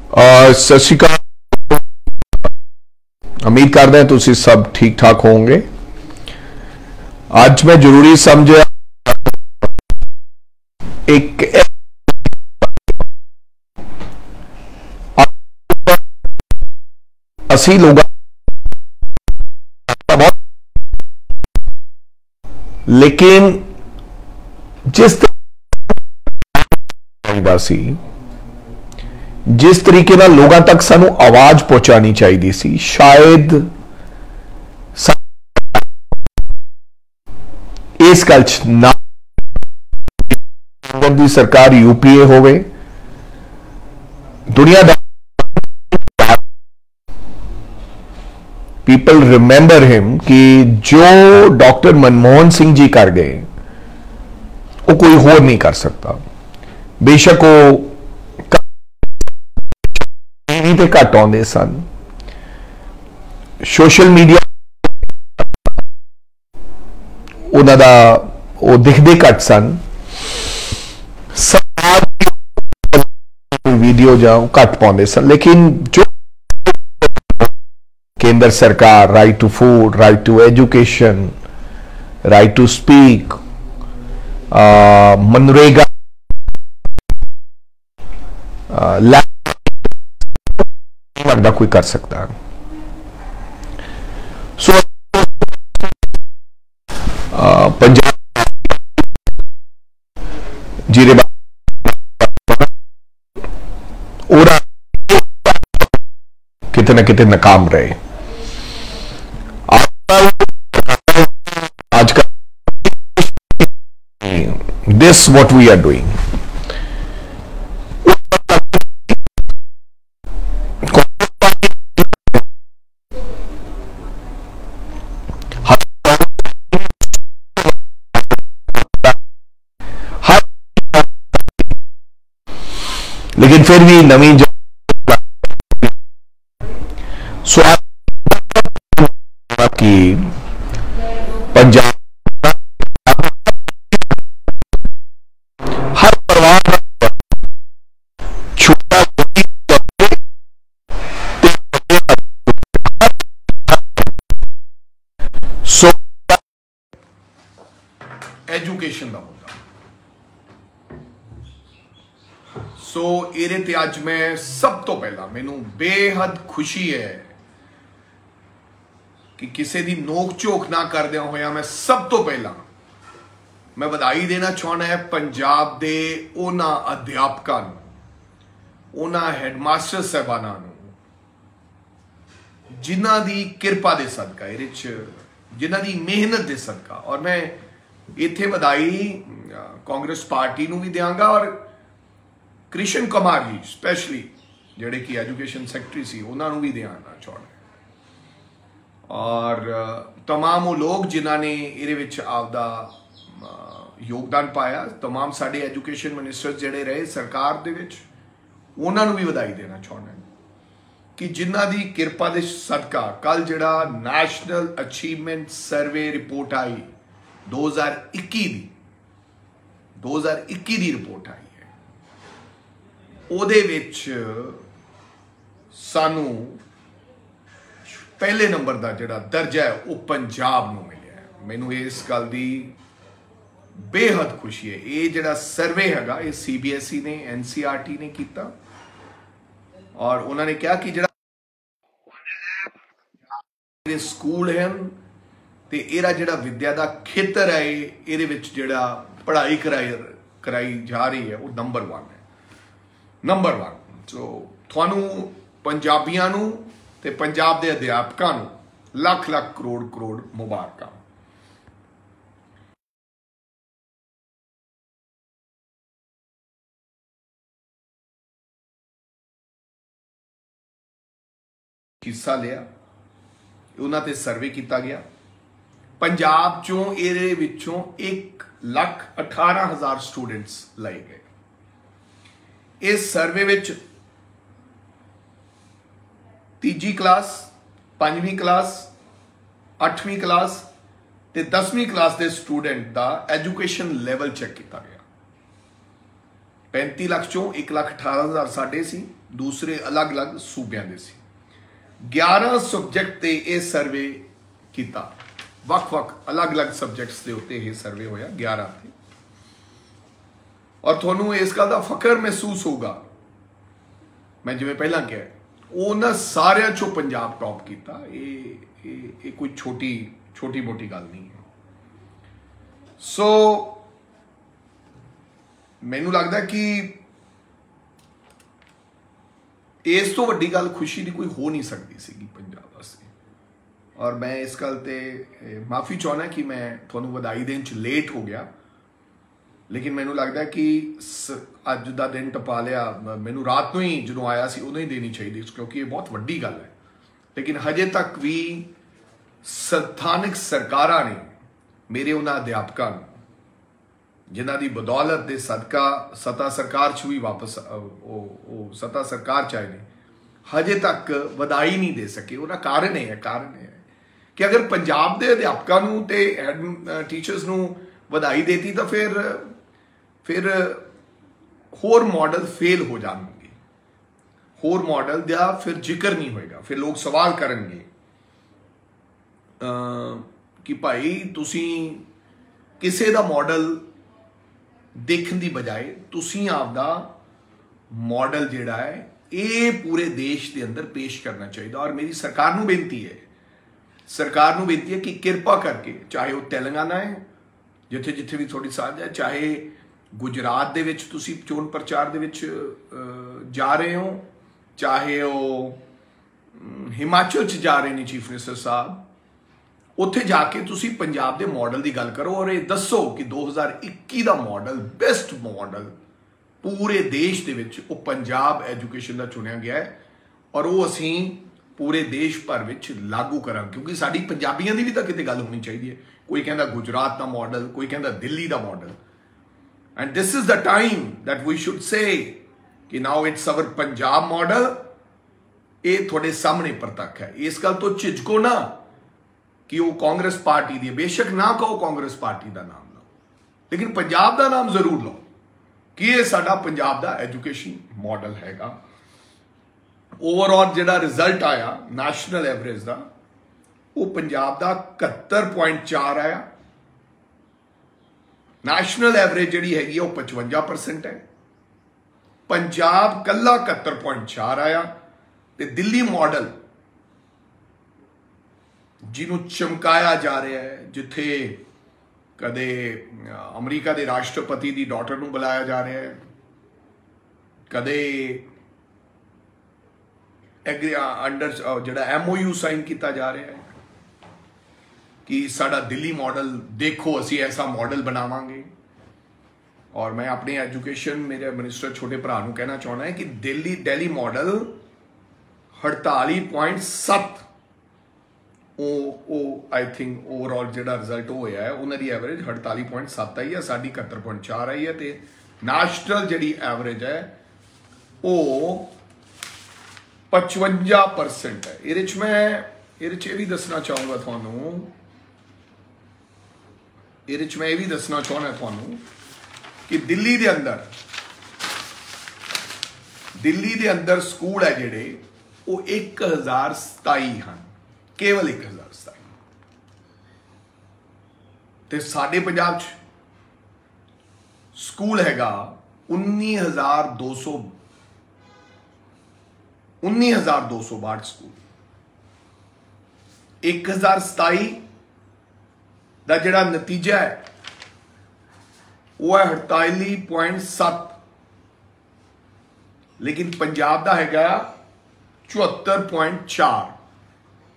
सत श्री अकाल। उम्मीद करते हैं तुम सब ठीक ठाक होंगे। आज मैं जरूरी समझा एक असी लोग लेकिन जिस जिस तरीके ना लोगों तक सानू आवाज पहुंचानी चाहिए सी, शायद इस गल ना दी सरकार यूपीए होवे दुनिया पीपल रिमेंबर हिम कि जो डॉक्टर मनमोहन सिंह जी कर गए वो कोई होर नहीं कर सकता। बेशक वो टीवी पे घट आते सन, सोशल मीडिया उन्होंने वो दिखते घट सन, वीडियो जाओ घट पाते सन, लेकिन जो केंद्र सरकार right to food, right to education, right to speak, MNREGA लगता कोई कर सकता है। सो पंजाब जीरे कितने न कितने नाकाम रहे। आजकल this what we are doing, लेकिन फिर भी नवीं की पंजाब हर परिवार छोटा एजुकेशन का मुद्दा। सो ਇਹਦੇ ਤੇ ਅੱਜ मैं सब तो पहला मैनू बेहद खुशी है कि किसी की नोक झोंक ना करदे होया मैं सब तो पहला मैं बधाई देना चाहना है पंजाब के उन्हां अध्यापकों, उन्हां हैडमास्टर साहबानां नूं जिन्हां दी किरपा दे सदका, जिन्हां दी मेहनत दे सदका। और मैं इत्थे बधाई कांग्रेस पार्टी नूं भी देंगा और कृष्ण कुमार जी स्पैशली जिहड़े कि एजुकेशन सैकटरी सी उन्होंने भी देना चाहना है, और तमाम वो लोग जिन्होंने ये आपदा योगदान पाया, तमाम साडे एजुकेशन मिनिस्टर जिहड़े रहे सरकार दे विच उन्होंने भी बधाई देना चाहना है कि जिन्हां दी किरपा दे सदका कल जिहड़ा नैशनल अचीवमेंट सर्वे रिपोर्ट आई 2021 दी रिपोर्ट आई है, ਉਹਦੇ ਵਿੱਚ सानू पहले नंबर का जिहड़ा दर्जा है वो पंजाब नूं मिलिया है। मैनू इस गल दी बेहद खुशी है। ये जिहड़ा सर्वे हैगा ये CBSE ने NCERT ने किया और उन्होंने कहा कि जिहड़ा स्कूल हैं ते इहदा जिहड़ा विद्या का खेतर है इहदे विच जिहड़ा पढ़ाई कराई जा रही है वो नंबर 1 है, नंबर 1। सो थानू पंजाबियां नू ते पंजाब दे अध्यापकां नू लख लख करोड़ मुबारक। हिस्सा लिया उन्हां ते सर्वे किया गया। पंजाब चों इहदे विचों 1,18,000 स्टूडेंट्स लाए गए। इस सर्वे विच 3वीं क्लास, 5वीं क्लास, 8वीं क्लास ते 10वीं क्लास के स्टूडेंट का एजुकेशन लैवल चैक किया गया। 35 लाख चों 1,18,000 साडे सी दूसरे अलग अलग सूबे दे सी। 11 सबजैक्ट ते यह सर्वे किया, वख-वख अलग अलग सबजैक्ट्स के उत्ते यह सर्वे होया 11 ते। और थोनू इस गल का फख्र महसूस होगा, मैं जिवें पहला कहा उन्होंने सारियां चों पंजाब टॉप किया। ये कोई छोटी मोटी गल नहीं है। सो मैनू लगता कि इस तो वड्डी गल खुशी की कोई हो नहीं सकती सी पंजाब वास्ते। और मैं इस गल ते माफ़ी चाहना कि मैं थोनू वधाई देने च लेट हो गया, लेकिन मैनू लगता कि अज का दिन टपा लिया। मैनू रात को ही जो आया सी उदों ही देनी चाहिए, क्योंकि ये बहुत वड्डी गल है। लेकिन हजे तक भी स्थानिक सरकारां ने मेरे उन्होंने अध्यापकों जिन्हों की बदौलत के सदका सत्ता सरकार च भी वापस सत्ता सरकार च आए ने, हजे तक वधाई नहीं दे सके। उनका कारण है कि अगर पंजाब के अध्यापकों ते टीचर्स नूं वधाई देती तो फिर होर मॉडल फेल हो जाएंगे, होर मॉडल का फिर जिक्र नहीं होएगा। फिर लोग सवाल करेंगे कि भाई तुसी किसी का मॉडल देखने की बजाय तुसी आपदा मॉडल जिहड़ा है ये पूरे देश के अंदर पेश करना चाहिए। और मेरी सरकार नूं बेनती है कि कृपा करके, चाहे वो तेलंगाना है जिथे जिथे भी थोड़ी साझ है, चाहे गुजरात दे विच तुसी चोण प्रचार दे विच जा रहे हो, चाहे वो हिमाचल च जा रहे हैं चीफ मिनिस्टर साहब, उत्थे जाके तुसी पंजाब दे मॉडल की गल करो और ये दसो कि 2021 का मॉडल बेस्ट मॉडल पूरे देश दे विच वो पंजाब एजुकेशन का चुनिया गया है और वो असी पूरे देश भर विच लागू करांगे। क्योंकि साडी पंजाबियों की भी तो किते गल होनी चाहिए। कोई कहता गुजरात का मॉडल, कोई कहता दिल्ली का model, and this is the time that we should say कि now it's our Punjab model. ये थोड़े सामने प्रतक है। इस गल तो झिझको ना कि वो कांग्रेस पार्टी दी, बेशक ना कहो कांग्रेस पार्टी का नाम लो, लेकिन पंजाब का नाम जरूर लो कि ये साडा पंजाब का एजुकेशन मॉडल हैगा। ओवरऑल जिहड़ा रिजल्ट आया नैशनल एवरेज का, वो पंजाब का 71.4 आया। नैशनल एवरेज जिहड़ी हैगी वो 55% है। पंजाब कल्ला 71.4 आया। ते दिल्ली मॉडल जिन्हों चमकाया जा रहा है, जिथे कदे अमरीका के राष्ट्रपति की डॉटर नूं बुलाया जा रहा है, कदे अंडर जिहड़ा MOU साइन किया जा रहा है कि साडा दिल्ली मॉडल देखो, असी ऐसा मॉडल बनावांगे। और मैं अपने एजुकेशन मेरे मिनिस्टर छोटे भरा नूं कहना चाहना है कि Delhi model 48.7 I think overall जिहड़ा रिजल्ट होया है उन्होंने एवरेज 48.7 आई है, साडी 71.4 आई है। तो नैशनल जिहड़ी एवरेज है वो 55% है। ये भी दसना चाहूँगा थानू, मैं ये भी दसना चाहना थानू कि दिल्ली दे अंदर स्कूल है जिहड़े वो 1027 हैं, केवल 1027। ते साडे पंजाब च स्कूल हैगा 19,262 स्कूल। 1027 का जिहड़ा नतीजा है वो है 48.7, लेकिन पंजाब का हैगा 74.4।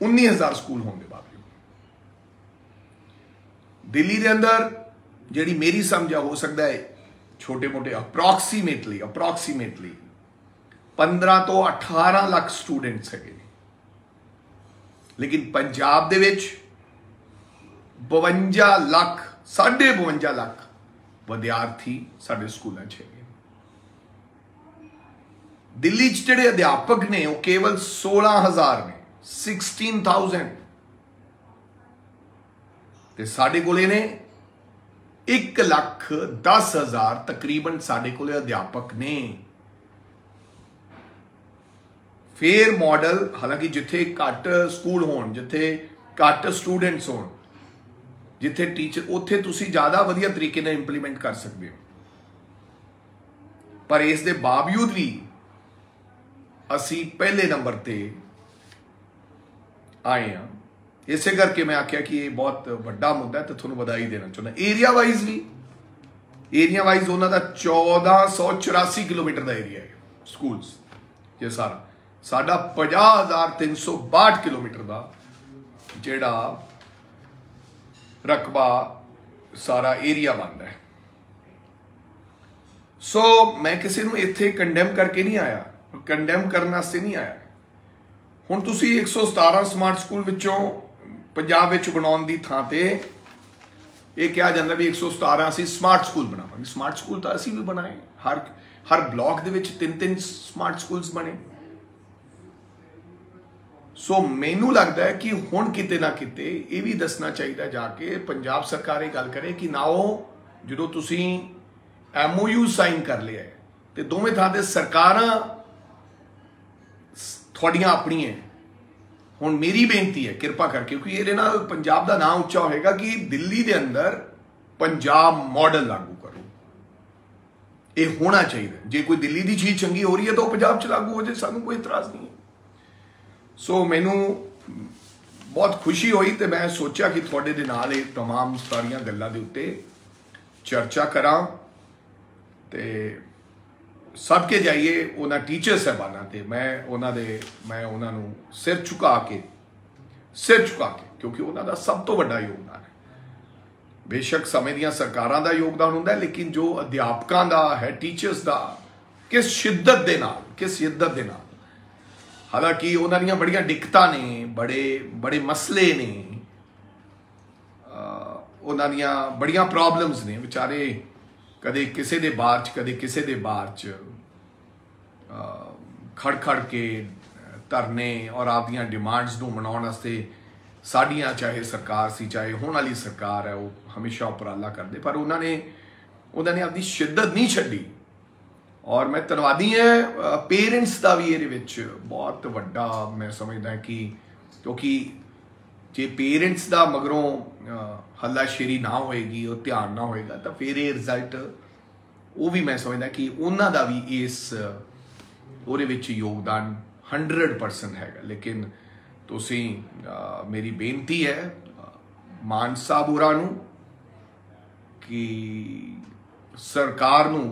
19,000 स्कूल होने के बावजूद दिल्ली के अंदर जिहड़ी मेरी समझ हो सकता है छोटे मोटे अप्रॉक्सीमेटली 15 तो 18 लाख स्टूडेंट्स है, लेकिन पंजाब दे विच 52 लाख 52.5 लाख विद्यार्थी साडे स्कूलों च है। दिल्ली च जिहड़े अध्यापक ने वो केवल 16,000 ने, 16,000। ते साडे कोले ने 1,10,000 तकरीबन साडे कोले अध्यापक ने। फिर मॉडल हालांकि जिथे घट स्कूल होण, जिथे घट स्टूडेंट्स होण, जिथे टीचर, उत्थे तुसी ज़्यादा वधिया तरीके नाल इंप्लीमेंट कर सकते हो। पर इस दे बावजूद भी असी पहले नंबर ते आए हैं। इस करके मैं आख्या कि ये बहुत वड्डा मुद्दा है, तो थोड़ा बधाई देना चाहता। एरिया वाइज भी, एरिया वाइज उन्होंने 1484 किलोमीटर का एरिया है स्कूल्स, ये सारा साडा 50,362 किलोमीटर का जिहड़ा रकबा सारा एरिया बनता है। सो मैं किसी को इत्थे कंडेम करके नहीं आया, कंडेम करने वास्ते नहीं आया। हुण तुसी 117 स्मार्ट स्कूल विचों पंजाब विच बनाउण दी थां ते ये कहा जाता भी 117 असीं स्मार्ट स्कूल बनावांगे। स्मार्ट स्कूल तो असीं भी बनाए, हर ब्लॉक दे विच 3-3 स्मार्ट स्कूल्स बने। सो मैनू लगता है कि हुण किते ना किते ये भी दसना चाहिए जाके पंजाब सरकार ये गल करे कि नाओ जो तुसीं MOU साइन कर लिया है तो दोवें थां ते सरकारां तुहाड़ियां अपणियां। हुण मेरी बेनती है कृपा करके, क्योंकि ये नाल पंजाब का नाम उच्चा होएगा कि दिल्ली के अंदर पंजाब मॉडल लागू करो। ये होना चाहिए। जे कोई दिल्ली की चीज़ चंगी हो रही है तो पंजाब च लागू हो जाए, सानू कोई इतराज़ नहीं है। सो मैनू बहुत खुशी हुई तो मैं सोचा कि थोड़े दे नाल ये तमाम सारिया गल्लां दे उत्ते चर्चा करा ते सदके जाइए उन्होंने टीचर साहबाना ते मैं उन्होंने सिर झुका के क्योंकि उन्होंने सब तो बड़ा योगदान है। बेशक समय दियां सरकारां दा योगदान हुंदा है, लेकिन जो अध्यापकों का है, टीचर्स का किस शिद्दत दे नाल, हालांकि उन्होंने बड़ियां दिक्कतां ने, बड़े मसले ने, उन्होंने बड़ियां प्रॉब्लम्स ने। बेचारे कदे किसी दे बार च, कदे किसी दे बार च खड़ के धरने और आपदियां डिमांड्स नूं मनाउण वास्ते साडियां चाहे सरकार सी चाहे होने वाली सरकार है वो हमेशा उपराला करते, पर उन्होंने आपकी शिद्दत नहीं छड्डी। और मैं धन्नवादी है पेरेंट्स का भी ये बहुत वड्डा मैं समझदा कि क्योंकि जे पेरेंट्स का मगरों हल्लाशेरी ना होएगी और ध्यान ना होएगा तो फिर ये रिजल्ट वो भी मैं समझदा कि उन्हों का भी इस ਉਹਦੇ ਵਿੱਚ योगदान 100% है। लेकिन तुसी मेरी बेनती है मान साहब होरां नूं कि सरकार नूं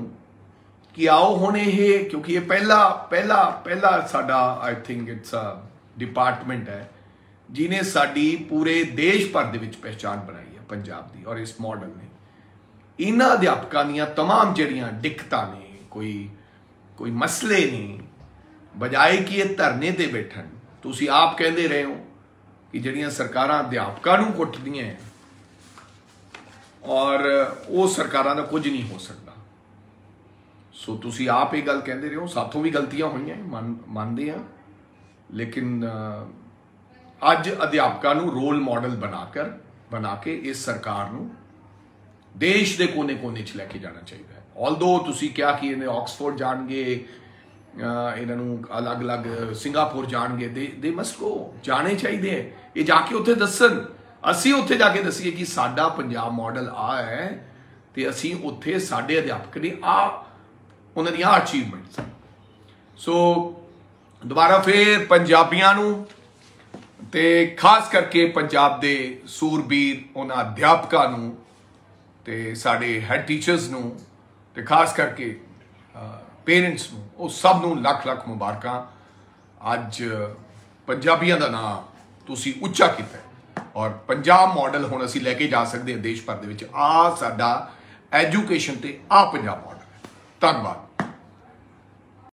कि आओ हुण ये, क्योंकि ये पहला साडा I think it's a department है जिन्हें साडी पूरे देश भर दे विच पहचान बनाई है पंजाब दी। और इस मॉडल ने इन्हां अध्यापकां दीयां तमाम जिहड़ियां दिक्कतां ने, कोई मसले नहीं, बजाए कि ये धरने ते बैठन। तुसी आप कहते रहे हो कि जिहड़ियां सरकारां अध्यापकां नूं कुੱਟਦੀਆਂ हैं और वो सरकारां दा कुछ नहीं हो सकता। सो तुसी आप ये गल कहते रहे हो, साथों भी गलतियां हुई हैं, मानते हैं, लेकिन अज अध्यापकां नूं रोल मॉडल बना के इस सरकार नूं देश के कोने कोने च लैके जाना चाहिए। ऑलदो तुसी क्या कि इन्हें ऑक्सफोर्ड जाणगे, इन्हों अलग अलग सिंगापुर जाणगे, दे मस्ट गो, जाने चाहिए। ये जाके उत्थे दसन, असी उत्थे जाके दसीए कि साडा पंजाब मॉडल आ है तो असी उत्थे साडे अध्यापक ने उन्हां दी अचीवमेंट्स। सो दोबारा फिर पंजाबियां नूं ते खास करके पंजाब दे सूरबीर उन्हां अध्यापकां नूं ते साडे हैड टीचर्स नूं ते खास करके पेरेंट्स नूं, वो सब नूं लख लख मुबारकां। अज पंजाबियां दा नाम तुसी उच्चा कीता और पंजाब मॉडल हुण असीं लैके जा सकते हैं देश भर दे विच। आ साडा एजुकेशन ते आ पंजाब मॉडल है। धन्नवाद।